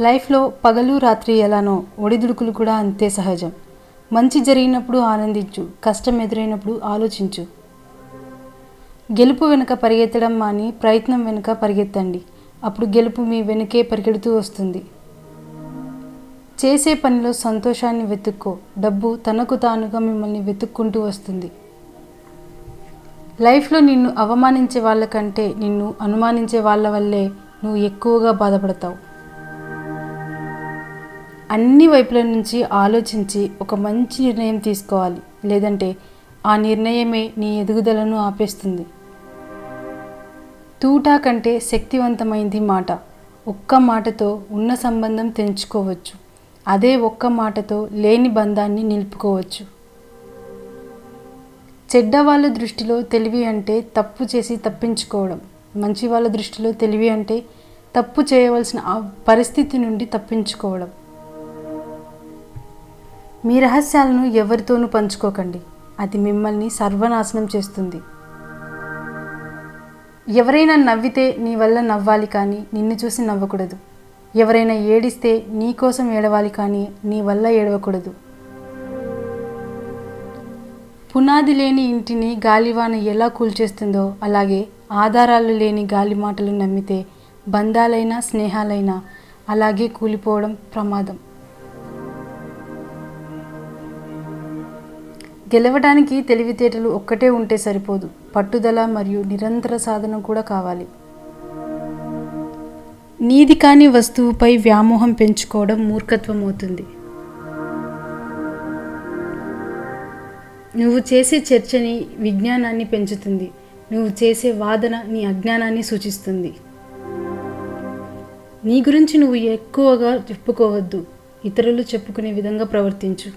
లైఫ్లో పగలు రాత్రి ఎలానో ఒడిదుడుకులు కూడా అంతే సహజం. మంచి జరిగినప్పుడు ఆనందించు, కష్టం ఎదురైనప్పుడు ఆలోచించు. గెలుపు వెనుక పరిగెత్తడం మాని ప్రయత్నం వెనుక పరిగెత్తండి. అప్పుడు గెలుపు మీ వెనుకే పరిగెడుతూ వస్తుంది. చేసే పనిలో సంతోషాన్ని వెతుక్కో. డబ్బు తనకు తానుగా మిమ్మల్ని వెతుక్కుంటూ వస్తుంది. లైఫ్లో నిన్ను అవమానించే వాళ్ళకంటే నిన్ను అనుమానించే వాళ్ళ వల్లే నువ్వు ఎక్కువగా బాధపడతావు. అన్ని వైపుల నుంచి ఆలోచించి ఒక మంచి నిర్ణయం తీసుకోవాలి. లేదంటే ఆ నిర్ణయమే నీ ఎదుగుదలను ఆపేస్తుంది. తూటా కంటే శక్తివంతమైంది మాట. ఒక్క మాటతో ఉన్న సంబంధం తెంచుకోవచ్చు. అదే ఒక్క మాటతో లేని బంధాన్ని నిలుపుకోవచ్చు. చెడ్డవాళ్ళ దృష్టిలో తెలివి అంటే తప్పు చేసి తప్పించుకోవడం. మంచి వాళ్ళ దృష్టిలో తెలివి అంటే తప్పు చేయవలసిన పరిస్థితి నుండి తప్పించుకోవడం. మీ రహస్యాలను ఎవరితోనూ పంచుకోకండి. అది మిమ్మల్ని సర్వనాశనం చేస్తుంది. ఎవరైనా నవ్వితే నీ వల్ల నవ్వాలి కానీ నిన్ను చూసి నవ్వకూడదు. ఎవరైనా ఏడిస్తే నీ కోసం ఏడవాలి కానీ నీ వల్ల ఏడవకూడదు. పునాది లేని ఇంటిని గాలివాన ఎలా కూల్చేస్తుందో అలాగే ఆధారాలు లేని గాలి మాటలు నమ్మితే బంధాలైనా స్నేహాలైనా అలాగే కూలిపోవడం ప్రమాదం. గెలవడానికి తెలివితేటలు ఒక్కటే ఉంటే సరిపోదు. పట్టుదల మరియు నిరంతర సాధన కూడా కావాలి. నీది కాని వస్తువుపై వ్యామోహం పెంచుకోవడం మూర్ఖత్వం అవుతుంది. నువ్వు చేసే చర్చని విజ్ఞానాన్ని పెంచుతుంది. నువ్వు చేసే వాదన నీ అజ్ఞానాన్ని సూచిస్తుంది. నీ గురించి నువ్వు ఎక్కువగా చెప్పుకోవద్దు. ఇతరులు చెప్పుకునే విధంగా ప్రవర్తించు.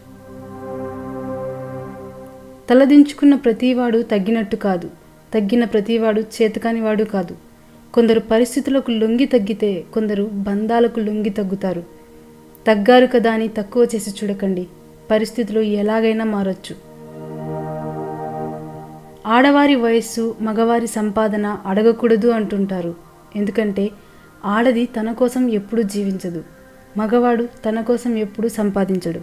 తలదించుకున్న ప్రతివాడు తగ్గినట్టు కాదు. తగ్గిన ప్రతివాడు చేతకానివాడు కాదు. కొందరు పరిస్థితులకు లొంగి తగ్గితే కొందరు బంధాలకు లొంగి తగ్గుతారు. తగ్గారు కదా అని తక్కువ చేసి చూడకండి. పరిస్థితులు ఎలాగైనా మారచ్చు. ఆడవారి వయస్సు మగవారి సంపాదన అడగకూడదు అంటుంటారు. ఎందుకంటే ఆడది తన కోసం ఎప్పుడూ జీవించదు. మగవాడు తన కోసం ఎప్పుడూ సంపాదించడు.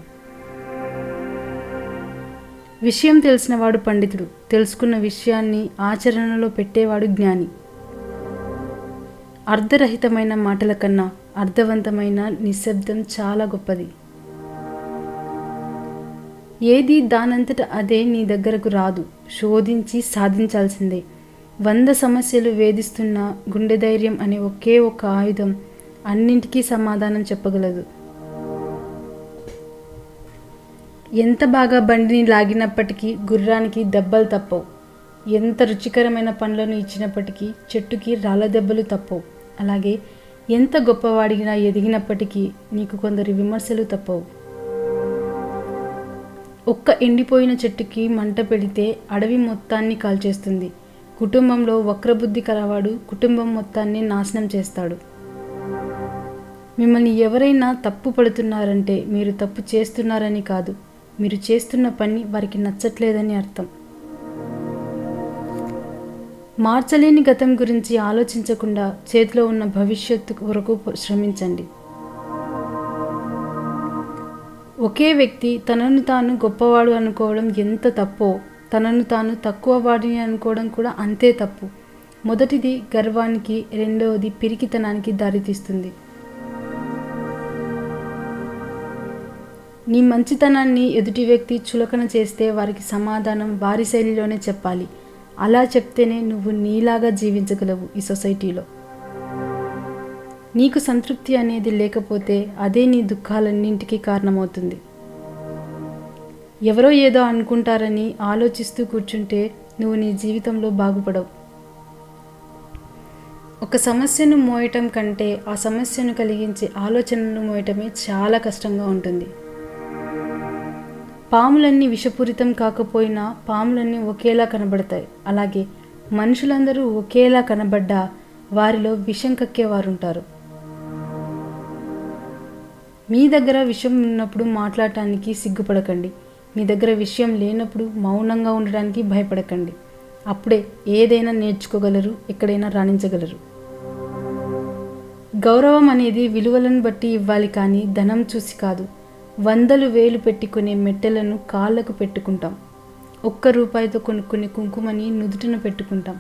విషయం తెలిసినవాడు పండితుడు. తెలుసుకున్న విషయాన్ని ఆచరణలో పెట్టేవాడు జ్ఞాని. అర్ధరహితమైన మాటల కన్నా అర్థవంతమైన నిశ్శబ్దం చాలా గొప్పది. ఏది దానంతట అదే నీ దగ్గరకు రాదు. శోధించి సాధించాల్సిందే. 100 సమస్యలు వేధిస్తున్న గుండె ధైర్యం అనే ఒకే ఒక ఆయుధం అన్నింటికీ సమాధానం చెప్పగలదు. ఎంత బాగా బండిని లాగినప్పటికీ గుర్రానికి దెబ్బలు తప్పవు. ఎంత రుచికరమైన పండ్లను ఇచ్చినప్పటికీ చెట్టుకి రాళ్ళ దెబ్బలు తప్పవు. అలాగే ఎంత గొప్పవాడిగా ఎదిగినప్పటికీ నీకు కొందరి విమర్శలు తప్పవు. ఒక్క ఎండిపోయిన చెట్టుకి మంట పెడితే అడవి మొత్తాన్ని కాల్చేస్తుంది. కుటుంబంలో వక్రబుద్ధి కలవాడు కుటుంబం మొత్తాన్ని నాశనం చేస్తాడు. మిమ్మల్ని ఎవరైనా తప్పు పడుతున్నారంటే మీరు తప్పు చేస్తున్నారని కాదు, మీరు చేస్తున్న పని వారికి నచ్చట్లేదని అర్థం. మార్చలేని గతం గురించి ఆలోచించకుండా చేతిలో ఉన్న భవిష్యత్తు కొరకు శ్రమించండి. ఒకే వ్యక్తి తనను తాను గొప్పవాడు అనుకోవడం ఎంత తప్పో తనను తాను తక్కువ వాడిని అనుకోవడం కూడా అంతే తప్పు. మొదటిది గర్వానికి, రెండవది పిరికితనానికి దారితీస్తుంది. నీ మంచితనాన్ని ఎదుటి వ్యక్తి చులకన చేస్తే వారికి సమాధానం వారి శైలిలోనే చెప్పాలి. అలా చెప్తేనే నువ్వు నీలాగా జీవించగలవు ఈ సొసైటీలో. నీకు సంతృప్తి అనేది లేకపోతే అదే నీ దుఃఖాలన్నింటికీ కారణమవుతుంది. ఎవరో ఏదో అనుకుంటారని ఆలోచిస్తూ కూర్చుంటే నువ్వు నీ జీవితంలో బాగుపడవు. ఒక సమస్యను మోయటం కంటే ఆ సమస్యను కలిగించే ఆలోచనను మోయటమే చాలా కష్టంగా ఉంటుంది. పాములన్నీ విషపూరితం కాకపోయినా పాములన్నీ ఒకేలా కనబడతాయి. అలాగే మనుషులందరూ ఒకేలా కనబడ్డా వారిలో విషం కక్కేవారుంటారు. మీ దగ్గర విషయం ఉన్నప్పుడు మాట్లాడటానికి సిగ్గుపడకండి. మీ దగ్గర విషయం లేనప్పుడు మౌనంగా ఉండడానికి భయపడకండి. అప్పుడే ఏదైనా నేర్చుకోగలరు, ఎక్కడైనా రాణించగలరు. గౌరవం అనేది విలువలను బట్టి ఇవ్వాలి కానీ ధనం చూసి కాదు. 100,000 పెట్టి కొనే మెట్టెలను కాళ్ళకు పెట్టుకుంటాం. 1 రూపాయితో కొనుక్కునే కుంకుమని నుదుటిన పెట్టుకుంటాం.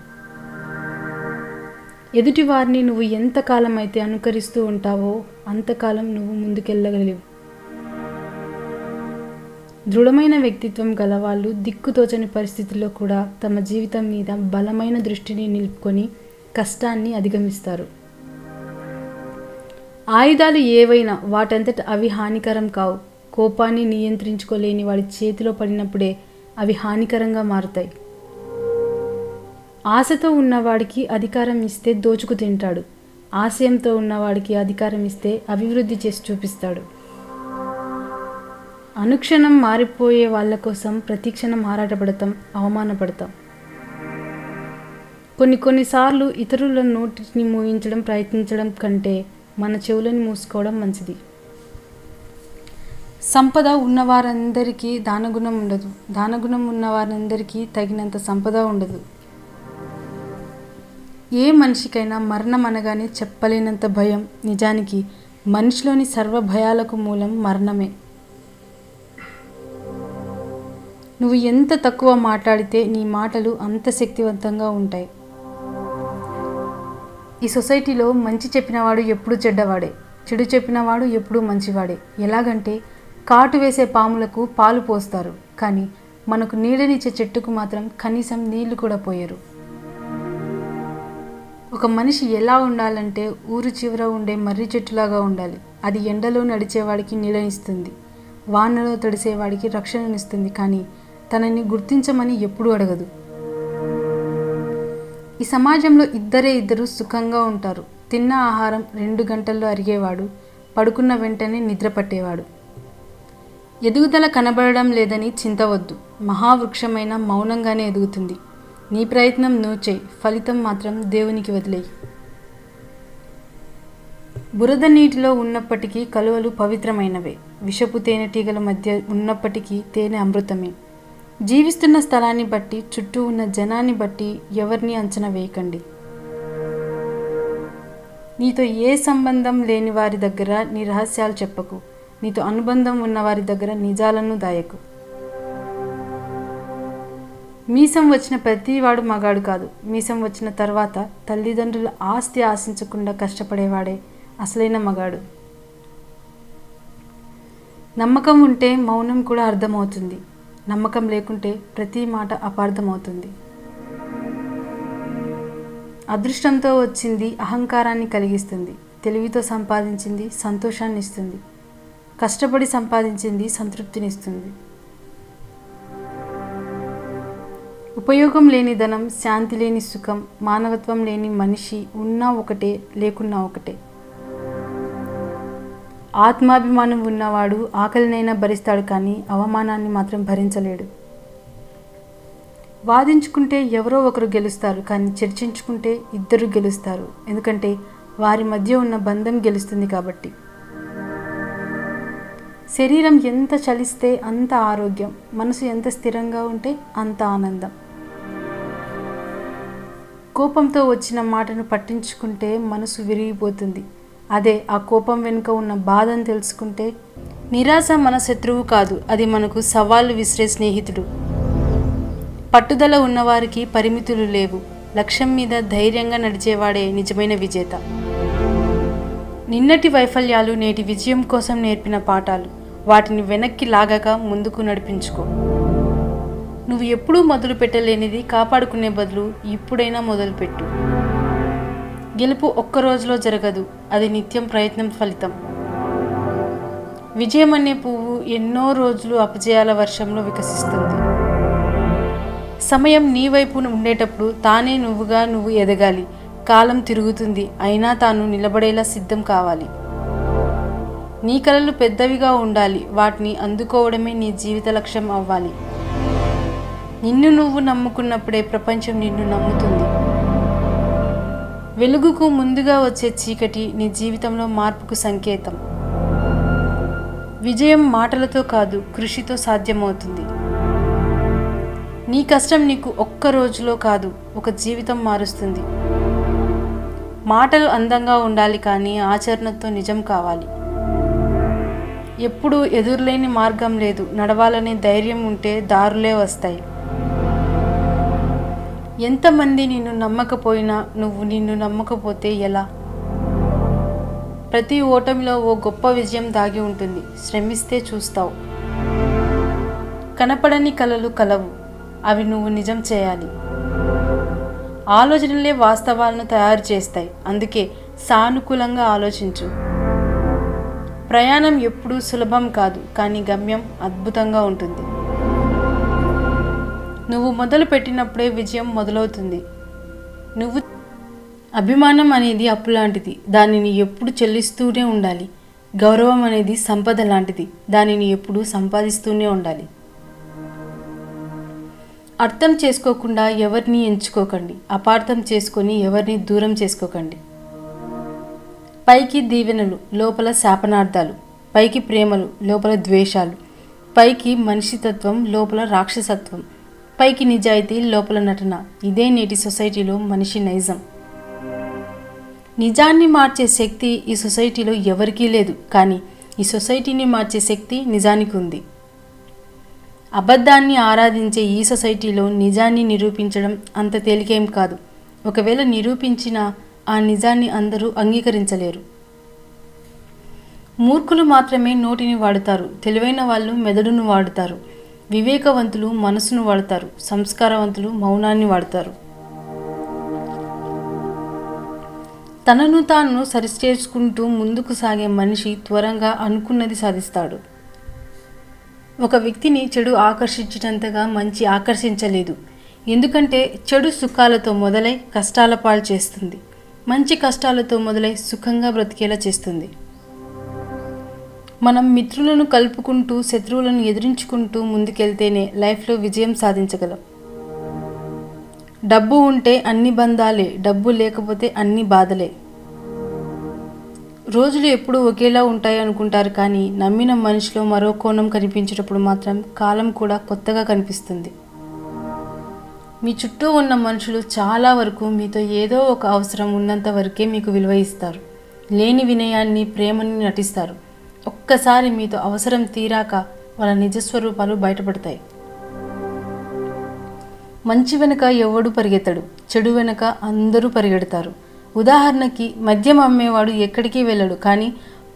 ఎదుటి వారిని నువ్వు ఎంతకాలం అయితే అనుకరిస్తూ ఉంటావో అంతకాలం నువ్వు ముందుకెళ్ళగలివు. దృఢమైన వ్యక్తిత్వం గలవాళ్ళు దిక్కుతోచని పరిస్థితుల్లో కూడా తమ జీవితం మీద బలమైన దృష్టిని నిలుపుకొని కష్టాన్ని అధిగమిస్తారు. ఆయుధాలు ఏవైనా వాటంతట అవి హానికరం కావు. కోపాన్ని నియంత్రించుకోలేని వాడి చేతిలో పడినప్పుడే అవి హానికరంగా మారుతాయి. ఆశతో ఉన్నవాడికి అధికారం ఇస్తే దోచుకు తింటాడు. ఆశయంతో ఉన్నవాడికి అధికారం ఇస్తే అభివృద్ధి చేసి చూపిస్తాడు. అనుక్షణం మారిపోయే వాళ్ళ కోసం ప్రతిక్షణం ఆరాటపడతాం, అవమానపడతాం. కొన్నిసార్లు ఇతరుల నోటిని మూయించడం ప్రయత్నించడం కంటే మన చెవులను మూసుకోవడం మంచిది. సంపద ఉన్నవారందరికీ దానగుణం ఉండదు. దానగుణం ఉన్నవారందరికీ తగినంత సంపద ఉండదు. ఏ మనిషికైనా మరణం అనగానే చెప్పలేనంత భయం. నిజానికి మనిషిలోని సర్వ భయాలకు మూలం మరణమే. నువ్వు ఎంత తక్కువ మాట్లాడితే నీ మాటలు అంత శక్తివంతంగా ఉంటాయి. ఈ సొసైటీలో మంచి చెప్పినవాడు ఎప్పుడూ చెడ్డవాడే, చెడు చెప్పినవాడు ఎప్పుడూ మంచివాడే. ఎలాగంటే కాటు వేసే పాములకు పాలు పోస్తారు, కానీ మనకు నీడనిచ్చే చెట్టుకు మాత్రం కనీసం నీళ్లు కూడా పోయరు. ఒక మనిషి ఎలా ఉండాలంటే ఊరు చివర ఉండే మర్రి చెట్టులాగా ఉండాలి. అది ఎండలో నడిచేవాడికి నీడనిస్తుంది, వానలో తడిసేవాడికి రక్షణనిస్తుంది, కానీ తనని గుర్తించమని ఎప్పుడూ అడగదు. ఈ సమాజంలో ఇద్దరు సుఖంగా ఉంటారు. తిన్న ఆహారం 2 గంటల్లో అరిగేవాడు, పడుకున్న వెంటనే నిద్ర పట్టేవాడు. ఎదుగుదల కనబడడం లేదని చింతవద్దు. మహావృక్షమైన మౌనంగానే ఎదుగుతుంది. నీ ప్రయత్నం నువ్వు చేయి, ఫలితం మాత్రం దేవునికి వదిలేయి. బురద నీటిలో ఉన్నప్పటికీ కలువలు పవిత్రమైనవే. విషపు తేనెటీగల మధ్య ఉన్నప్పటికీ తేనె అమృతమే. జీవిస్తున్న స్థలాన్ని బట్టి, చుట్టూ ఉన్న జనాన్ని బట్టి ఎవరిని అంచనా వేయకండి. నీతో ఏ సంబంధం లేని వారి దగ్గర నీ రహస్యాలు చెప్పకు. నీతో అనుబంధం ఉన్నవారి దగ్గర నిజాలను దాయకు. మీసం వచ్చిన ప్రతివాడు మగాడు కాదు. మీసం వచ్చిన తర్వాత తల్లిదండ్రుల ఆస్తి ఆశించకుండా కష్టపడేవాడే అసలైన మగాడు. నమ్మకం ఉంటే మౌనం కూడా అర్థమవుతుంది. నమ్మకం లేకుంటే ప్రతి మాట అపార్థమవుతుంది. అదృష్టంతో వచ్చింది అహంకారాన్ని కలిగిస్తుంది. తెలివితో సంపాదించింది సంతోషాన్ని ఇస్తుంది. కష్టపడి సంపాదించింది సంతృప్తినిస్తుంది. ఉపయోగం లేని ధనం, శాంతి లేని సుఖం, మానవత్వం లేని మనిషి ఉన్నా ఒకటే, లేకున్నా ఒకటే. ఆత్మాభిమానం ఉన్నవాడు ఆకలినైనా భరిస్తాడు, కానీ అవమానాన్ని మాత్రం భరించలేడు. వాదించుకుంటే ఎవరో ఒకరు గెలుస్తారు, కానీ చర్చించుకుంటే 2 గెలుస్తారు. ఎందుకంటే వారి మధ్య ఉన్న బంధం గెలుస్తుంది కాబట్టి. శరీరం ఎంత చలిస్తే అంత ఆరోగ్యం, మనసు ఎంత స్థిరంగా ఉంటే అంత ఆనందం. కోపంతో వచ్చిన మాటను పట్టించుకుంటే మనసు విరిగిపోతుంది. అదే ఆ కోపం వెనుక ఉన్న బాధను తెలుసుకుంటే, నిరాశ మన శత్రువు కాదు, అది మనకు సవాళ్ళు విసిరే స్నేహితుడు. పట్టుదల ఉన్నవారికి పరిమితులు లేవు. లక్ష్యం మీద ధైర్యంగా నడిచేవాడే నిజమైన విజేత. నిన్నటి వైఫల్యాలు నేటి విజయం కోసం నేర్పిన పాఠాలు. వాటిని వెనక్కి లాగక ముందుకు నడిపించుకో. నువ్వు ఎప్పుడూ మొదలు పెట్టలేనిది కాపాడుకునే బదులు ఇప్పుడైనా మొదలుపెట్టు. గెలుపు ఒక్క రోజులో జరగదు, అది నిత్యం ప్రయత్నం ఫలితం. విజయం అనే పువ్వు ఎన్నో రోజులు అపజయాల వర్షంలో వికసిస్తుంది. సమయం నీ వైపు ఉండేటప్పుడు తానే నువ్వు ఎదగాలి. కాలం తిరుగుతుంది, అయినా తాను నిలబడేలా సిద్ధం కావాలి. నీ కలలు పెద్దవిగా ఉండాలి, వాటిని అందుకోవడమే నీ జీవిత లక్ష్యం అవ్వాలి. నిన్ను నువ్వు నమ్ముకున్నప్పుడే ప్రపంచం నిన్ను నమ్ముతుంది. వెలుగుకు ముందుగా వచ్చే చీకటి నీ జీవితంలో మార్పుకు సంకేతం. విజయం మాటలతో కాదు, కృషితో సాధ్యమవుతుంది. నీ కష్టం నీకు ఒక్క రోజులో కాదు, ఒక జీవితం మారుస్తుంది. మాటలు అందంగా ఉండాలి కానీ ఆచరణతో నిజం కావాలి. ఎప్పుడూ ఎదురులేని మార్గం లేదు, నడవాలనే ధైర్యం ఉంటే దారులే వస్తాయి. ఎంతమంది నిన్ను నమ్మకపోయినా నువ్వు నిన్ను నమ్మకపోతే ఎలా? ప్రతి ఓటమిలో ఓ గొప్ప విజయం దాగి ఉంటుంది. శ్రమిస్తే చూస్తావు. కనపడని కలలు కలవు, అవి నువ్వు నిజం చేయాలి. ఆలోచనలే వాస్తవాలను తయారు చేస్తాయి. అందుకే సానుకూలంగా ఆలోచించు. ప్రయాణం ఎప్పుడూ సులభం కాదు, కానీ గమ్యం అద్భుతంగా ఉంటుంది. నువ్వు మొదలు పెట్టినప్పుడే విజయం మొదలవుతుంది. అభిమానం అనేది అప్పు లాంటిది, దానిని ఎప్పుడు చెల్లిస్తూనే ఉండాలి. గౌరవం అనేది సంపద లాంటిది, దానిని ఎప్పుడూ సంపాదిస్తూనే ఉండాలి. అర్థం చేసుకోకుండా ఎవరిని ఎంచుకోకండి, అపార్థం చేసుకొని ఎవరిని దూరం చేసుకోకండి. పైకి దీవెనలు, లోపల శాపనార్థాలు. పైకి ప్రేమలు, లోపల ద్వేషాలు. పైకి మనిషితత్వం, లోపల రాక్షసత్వం. పైకి నిజాయితీ, లోపల నటన. ఇదే నేటి సొసైటీలో మనిషి నైజం. నిజాన్ని మార్చే శక్తి ఈ సొసైటీలో ఎవరికీ లేదు, కానీ ఈ సొసైటీని మార్చే శక్తి నిజానికి ఉంది. అబద్ధాన్ని ఆరాధించే ఈ సొసైటీలో నిజాన్ని నిరూపించడం అంత తేలికేం కాదు. ఒకవేళ నిరూపించినా ఆ నిజాన్ని అందరూ అంగీకరించలేరు. మూర్ఖులు మాత్రమే నోటిని వాడుతారు, తెలివైన వాళ్ళు మెదడును వాడుతారు. వివేకవంతులు మనసును వాడతారు, సంస్కారవంతులు మౌనాన్ని వాడతారు. తనను తాను సరిచేసుకుంటూ ముందుకు సాగే మనిషి త్వరగా అనుకున్నది సాధిస్తాడు. ఒక వ్యక్తిని చెడు ఆకర్షించినంతగా మంచి ఆకర్షించలేదు. ఎందుకంటే చెడు సుఖాలతో మొదలై కష్టాల పాలు చేస్తుంది, మంచి కష్టాలతో మొదలై సుఖంగా బ్రతికేలా చేస్తుంది. మనం మిత్రులను కలుపుకుంటూ శత్రువులను ఎదిరించుకుంటూ ముందుకెళ్తేనే లైఫ్లో విజయం సాధించగలం. డబ్బు ఉంటే అన్ని బంధాలే, డబ్బు లేకపోతే అన్ని బాధలే. రోజులు ఎప్పుడూ ఒకేలా ఉంటాయి అనుకుంటారు, కానీ నమ్మిన మనిషిలో మరో కోణం కనిపించేటప్పుడు మాత్రం కాలం కూడా కొత్తగా కనిపిస్తుంది. మీ చుట్టూ ఉన్న మనుషులు చాలా వరకు మీతో ఏదో ఒక అవసరం ఉన్నంత వరకే మీకు విలువ ఇస్తారు. లేని వినయాన్ని, ప్రేమని నటిస్తారు. ఒక్కసారి మీతో అవసరం తీరాక వాళ్ళ నిజస్వరూపాలు బయటపడతాయి. మంచి వెనుక ఎవడు పరిగెత్తడు, చెడు వెనుక అందరూ పరిగెడతారు. ఉదాహరణకి మద్యం అమ్మేవాడు ఎక్కడికి వెళ్ళడు, కానీ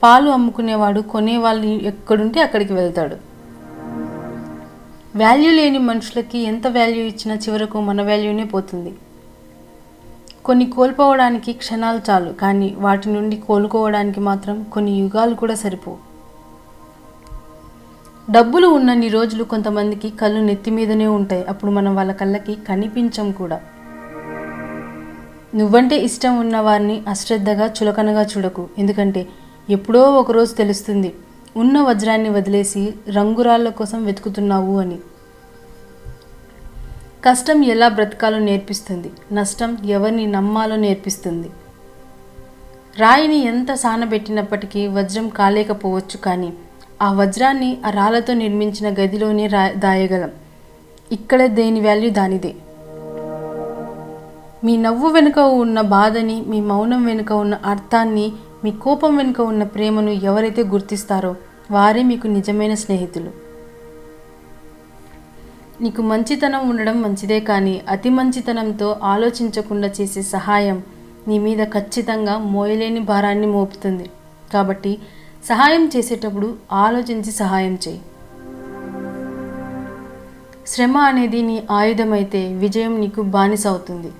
పాలు అమ్ముకునేవాడు కొనేవాళ్ళు ఎక్కడుంటే అక్కడికి వెళ్తాడు. వాల్యూ లేని మనుషులకి ఎంత వాల్యూ ఇచ్చినా చివరకు మన వాల్యూనే పోతుంది. కొన్ని కోల్పోవడానికి క్షణాలు చాలు, కానీ వాటి నుండి కోలుకోవడానికి మాత్రం కొన్ని యుగాలు కూడా సరిపోవు. డబ్బులు ఉన్నన్ని రోజులు కొంతమందికి కళ్ళు నెత్తి మీదనే ఉంటాయి, అప్పుడు మనం వాళ్ళ కళ్ళకి కనిపించం కూడా. నువ్వంటే ఇష్టం ఉన్న వారిని అశ్రద్ధగా చులకనగా చూడకు, ఎందుకంటే ఎప్పుడో ఒకరోజు తెలుస్తుంది ఉన్న వజ్రాన్ని వదిలేసి రంగురాళ్ళ కోసం వెతుకుతున్నావు అని. కష్టం ఎలా బ్రతకాలో నేర్పిస్తుంది, నష్టం ఎవరిని నమ్మాలో నేర్పిస్తుంది. రాయిని ఎంత సానబెట్టినప్పటికీ వజ్రం కాలేకపోవచ్చు, కానీ ఆ వజ్రాన్ని ఆ రాళ్ళతో నిర్మించిన గదిలోనే దాయగలం. ఇక్కడ దేని వాల్యూ దానిదే. మీ నవ్వు వెనుక ఉన్న బాధని, మీ మౌనం వెనుక ఉన్న అర్థాన్ని, మీ కోపం వెనుక ఉన్న ప్రేమను ఎవరైతే గుర్తిస్తారో వారే మీకు నిజమైన స్నేహితులు. నీకు మంచితనం ఉండడం మంచిదే, కానీ అతి మంచితనంతో ఆలోచించకుండా చేసే సహాయం నీ మీద ఖచ్చితంగా మోయలేని భారాన్ని మోపుతుంది. కాబట్టి సహాయం చేసేటప్పుడు ఆలోచించి సహాయం చేయి. శ్రమ అనేది నీ ఆయుధమైతే విజయం నీకు బానిస అవుతుంది.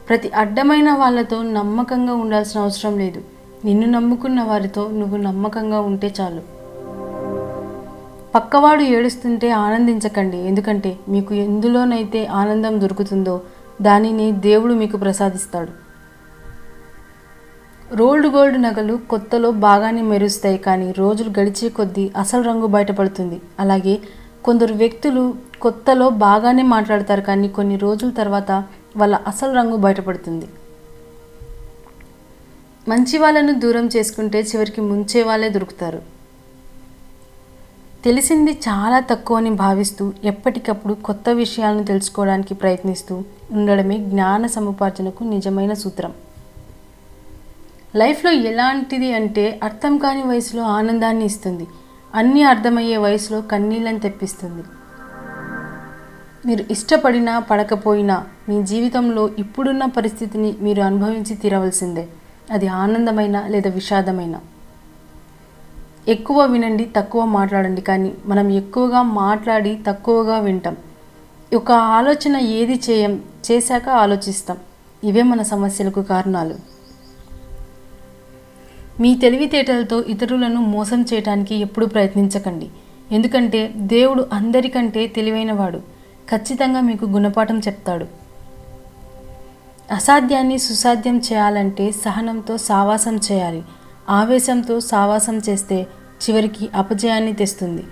ప్రతి అడ్డమైన వాళ్ళతో నమ్మకంగా ఉండాల్సిన అవసరం లేదు. నిన్ను నమ్ముకున్న వారితో నువ్వు నమ్మకంగా ఉంటే చాలు. పక్కవాడు ఏడుస్తుంటే ఆనందించకండి, ఎందుకంటే మీకు ఎందులోనైతే ఆనందం దొరుకుతుందో దానిని దేవుడు మీకు ప్రసాదిస్తాడు. రోల్డ్ గోల్డ్ నగలు కొత్తలో బాగానే మెరుస్తాయి, కానీ రోజులు గడిచే కొద్దీ అసలు రంగు బయటపడుతుంది. అలాగే కొందరు వ్యక్తులు కొత్తలో బాగానే మాట్లాడతారు, కానీ కొన్ని రోజుల తర్వాత వాళ్ళ అసలు రంగు బయటపడుతుంది. మంచి వాళ్ళను దూరం చేసుకుంటే చివరికి ముంచే వాళ్ళే దొరుకుతారు. తెలిసింది చాలా తక్కువ అని భావిస్తూ ఎప్పటికప్పుడు కొత్త విషయాలను తెలుసుకోవడానికి ప్రయత్నిస్తూ ఉండడమే జ్ఞాన సముపార్జనకు నిజమైన సూత్రం. లైఫ్లో ఎలాంటిది అంటే అర్థం కాని వయసులో ఆనందాన్ని ఇస్తుంది, అన్నీ అర్థమయ్యే వయసులో కన్నీళ్ళని తెప్పిస్తుంది. మీరు ఇష్టపడినా పడకపోయినా మీ జీవితంలో ఇప్పుడున్న పరిస్థితిని మీరు అనుభవించి తీరవలసిందే, అది ఆనందమైన లేదా విషాదమైన. ఎక్కువ వినండి, తక్కువ మాట్లాడండి, కానీ మనం ఎక్కువగా మాట్లాడి తక్కువగా వింటాం. ఒక ఆలోచన ఏది చేశాక ఆలోచిస్తాం. ఇవే మన సమస్యలకు కారణాలు. మీ తెలివితేటలతో ఇతరులను మోసం చేయడానికి ఎప్పుడూ ప్రయత్నించకండి, ఎందుకంటే దేవుడు అందరికంటే తెలివైనవాడు, ఖచ్చితంగా మీకు గుణపాఠం చెప్తాడు. అసాధ్యాన్ని సుసాధ్యం చేయాలంటే సహనంతో సావాసం చేయాలి. ఆవేశంతో సావాసం చేస్తే చివరికి అపజయాన్ని తెస్తుంది.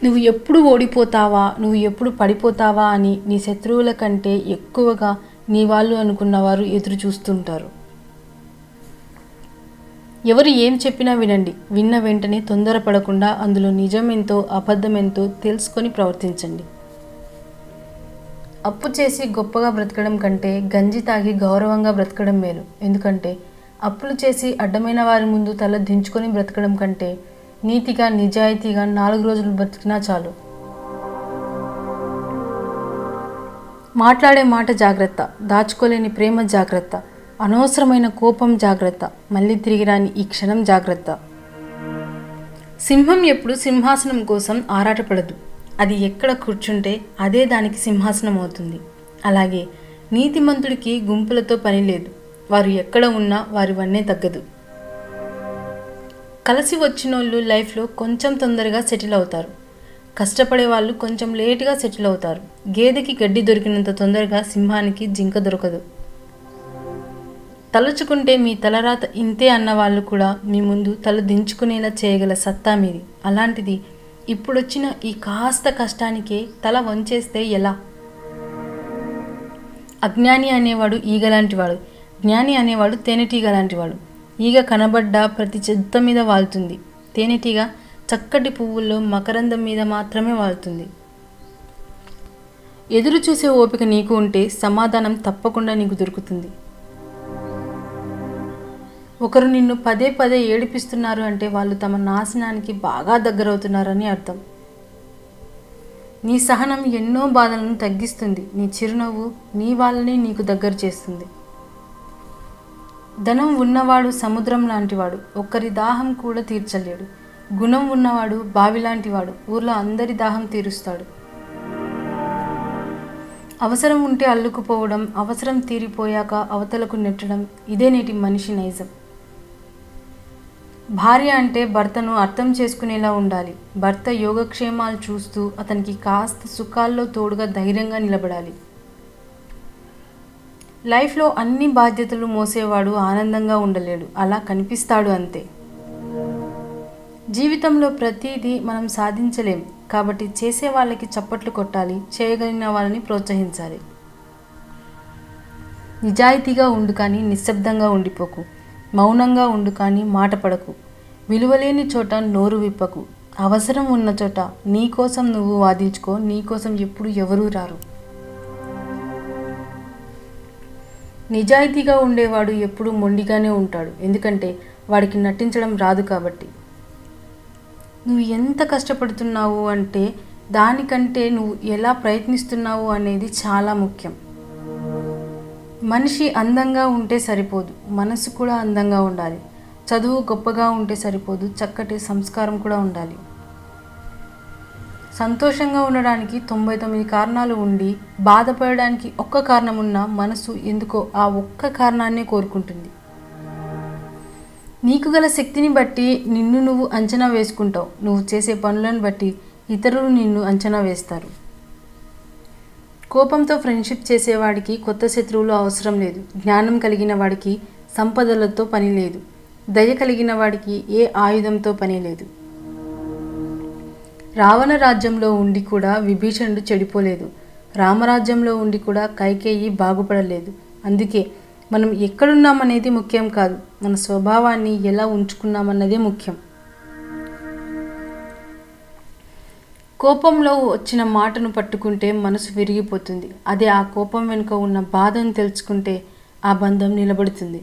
నువ్వు ఎప్పుడు ఓడిపోతావా, నువ్వు ఎప్పుడు పడిపోతావా అని నీ శత్రువుల కంటే ఎక్కువగా నీ వాళ్ళు అనుకున్నవారు ఎదురు చూస్తుంటారు. ఎవరు ఏం చెప్పినా వినండి. విన్న వెంటనే తొందరపడకుండా అందులో నిజమెంతో అబద్ధమెంతో తెలుసుకొని ప్రవర్తించండి. అప్పు చేసి గొప్పగా బ్రతకడం కంటే గంజి తాగి గౌరవంగా బ్రతకడం మేలు. ఎందుకంటే అప్పులు చేసి అడ్డమైన వారి ముందు తల దించుకొని బ్రతకడం కంటే నీతిగా నిజాయితీగా 4 రోజులు బ్రతికినా చాలు. మాట్లాడే మాట జాగ్రత్త, దాచుకోలేని ప్రేమ జాగ్రత్త, అనవసరమైన కోపం జాగ్రత్త, మళ్ళీ తిరిగి రాని ఈ క్షణం జాగ్రత్త. సింహం ఎప్పుడు సింహాసనం కోసం ఆరాటపడదు, అది ఎక్కడ కూర్చుంటే అదే దానికి సింహాసనం అవుతుంది. అలాగే నీతిమంతుడికి గుంపులతో పని లేదు, వారు ఎక్కడ ఉన్నా వారి వన్నే తగ్గదు. కలిసి వచ్చినోళ్ళు లైఫ్లో కొంచెం తొందరగా సెటిల్ అవుతారు, కష్టపడే వాళ్ళు కొంచెం లేటుగా సెటిల్ అవుతారు. గేదెకి గడ్డి దొరికినంత తొందరగా సింహానికి జింక దొరకదు. తలుచుకుంటే మీ తలరాత ఇంతే అన్నవాళ్ళు కూడా మీ ముందు తల దించుకునేలా చేయగల సత్తా మీది. అలాంటిది ఇప్పుడొచ్చిన ఈ కాస్త కష్టానికే తల వంచేస్తే ఎలా? అజ్ఞాని అనేవాడు ఈగలాంటివాడు, జ్ఞాని అనేవాడు తేనెటీగ లాంటివాడు. ఈగ కనబడ్డా ప్రతి చెత్త మీద వాలుతుంది, తేనెటీగ చక్కటి పువ్వుల్లో మకరందం మీద మాత్రమే వాలుతుంది. ఎదురు చూసే ఓపిక నీకు ఉంటే సమాధానం తప్పకుండా నీకు దొరుకుతుంది. ఒకరు నిన్ను పదే పదే ఏడిపిస్తున్నారు అంటే వాళ్ళు తమ నాశనానికి బాగా దగ్గరవుతున్నారని అర్థం. నీ సహనం ఎన్నో బాధలను తగ్గిస్తుంది, నీ చిరునవ్వు నీ వాళ్ళని నీకు దగ్గర చేస్తుంది. ధనం ఉన్నవాడు సముద్రం లాంటివాడు, ఒక్కరి దాహం కూడా తీర్చలేడు. గుణం ఉన్నవాడు బావి లాంటివాడు, ఊర్లో అందరి దాహం తీరుస్తాడు. అవసరం ఉంటే అల్లుకుపోవడం, అవసరం తీరిపోయాక అవతలకు నెట్టడం, ఇదే నేటి మనిషి నైజం. భార్య అంటే భర్తను అర్థం చేసుకునేలా ఉండాలి. భర్త యోగక్షేమాలు చూస్తూ అతనికి కాస్త సుఖాల్లో తోడుగా ధైర్యంగా నిలబడాలి. లైఫ్లో అన్ని బాధ్యతలు మోసేవాడు ఆనందంగా ఉండలేడు, అలా కనిపిస్తాడు అంతే. జీవితంలో ప్రతిదీ మనం సాధించలేం, కాబట్టి చేసే వాళ్ళకి చప్పట్లు కొట్టాలి, చేయగలిగిన వాళ్ళని ప్రోత్సహించాలి. నిజాయితీగా ఉండు కానీ నిశ్శబ్దంగా ఉండిపోకు, మౌనంగా ఉండు కానీ మాట పడకు, విలువలేని చోట నోరు విప్పకు, అవసరం ఉన్న చోట నీ కోసం నువ్వు వాదించుకో, నీ కోసం ఎప్పుడు ఎవరూ రారు. నిజాయితీగా ఉండేవాడు ఎప్పుడూ మొండిగానే ఉంటాడు, ఎందుకంటే వాడికి నటించడం రాదు కాబట్టి. నువ్వు ఎంత కష్టపడుతున్నావు అంటే దానికంటే నువ్వు ఎలా ప్రయత్నిస్తున్నావు అనేది చాలా ముఖ్యం. మనిషి అందంగా ఉంటే సరిపోదు, మనసు కూడా అందంగా ఉండాలి. చదువు గొప్పగా ఉంటే సరిపోదు, చక్కటి సంస్కారం కూడా ఉండాలి. సంతోషంగా ఉండడానికి 99 కారణాలు ఉండి బాధపడడానికి ఒక్క కారణం ఉన్న మనసు ఎందుకో ఆ ఒక్క కారణాన్నే కోరుకుంటుంది. నీకు గల శక్తిని బట్టి నిన్ను నువ్వు అంచనా వేసుకుంటావు, నువ్వు చేసే పనులను బట్టి ఇతరులు నిన్ను అంచనా వేస్తారు. కోపంతో ఫ్రెండ్షిప్ చేసేవాడికి కొత్త శత్రువులు అవసరం లేదు. జ్ఞానం కలిగిన వాడికి సంపదలతో పని లేదు. దయ కలిగిన వాడికి ఏ ఆయుధంతో పని లేదు. రావణ రాజ్యంలో ఉండి కూడా విభీషణుడు చెడిపోలేదు, రామరాజ్యంలో ఉండి కూడా కైకేయి బాగుపడలేదు. అందుకే మనం ఎక్కడున్నామనేది ముఖ్యం కాదు, మన స్వభావాన్ని ఎలా ఉంచుకున్నామన్నదే ముఖ్యం. కోపంలో వచ్చిన మాటను పట్టుకుంటే మనసు విరిగిపోతుంది, అదే ఆ కోపం వెనుక ఉన్న బాధను తెలుసుకుంటే ఆ బంధం నిలబడుతుంది.